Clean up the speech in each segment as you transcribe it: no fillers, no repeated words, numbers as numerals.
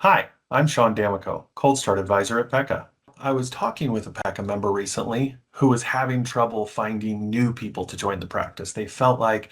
Hi, I'm Sean D'Amico, Cold Start Advisor at Pekka. I was talking with a Pekka member recently who was having trouble finding new people to join the practice. They felt like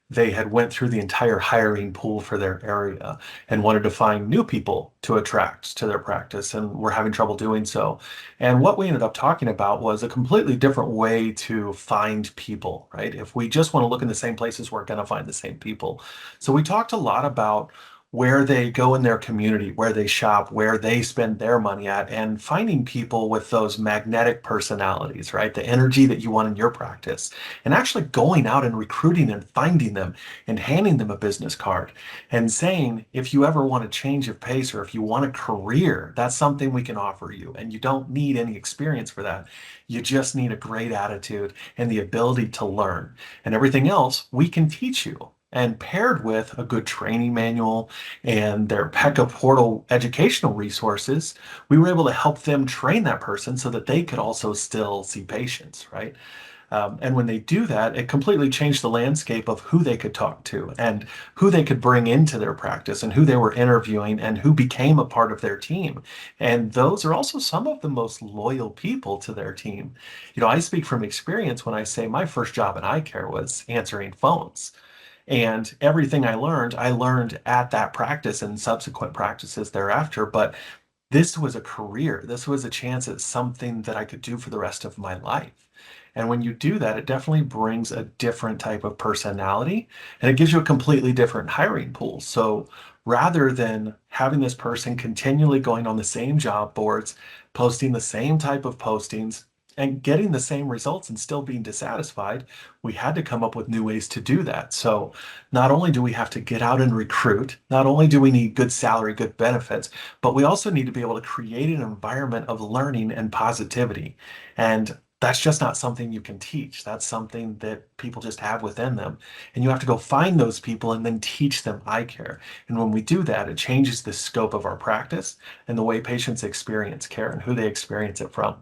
they had went through the entire hiring pool for their area and wanted to find new people to attract to their practice and were having trouble doing so. And what we ended up talking about was a completely different way to find people, right? If we just want to look in the same places, we're going to find the same people. So we talked a lot about where they go in their community, where they shop, where they spend their money at, and finding people with those magnetic personalities, right? The energy that you want in your practice, and actually going out and recruiting and finding them and handing them a business card and saying, if you ever want a change of pace or if you want a career, that's something we can offer you. And you don't need any experience for that. You just need a great attitude and the ability to learn. And everything else we can teach you. And paired with a good training manual and their Pekka portal educational resources, we were able to help them train that person so that they could also still see patients, right? And when they do that, it completely changed the landscape of who they could talk to and who they could bring into their practice and who they were interviewing and who became a part of their team. And those are also some of the most loyal people to their team. I speak from experience when I say my first job in eye care was answering phones. And everything I learned at that practice and subsequent practices thereafter. But this was a career. This was a chance at something that I could do for the rest of my life. And when you do that, it definitely brings a different type of personality and it gives you a completely different hiring pool. So rather than having this person continually going on the same job boards, posting the same type of postings, and getting the same results and still being dissatisfied, we had to come up with new ways to do that. So not only do we have to get out and recruit, not only do we need good salary, good benefits, but we also need to be able to create an environment of learning and positivity. And that's just not something you can teach. That's something that people just have within them. And you have to go find those people and then teach them eye care. And when we do that, it changes the scope of our practice and the way patients experience care and who they experience it from.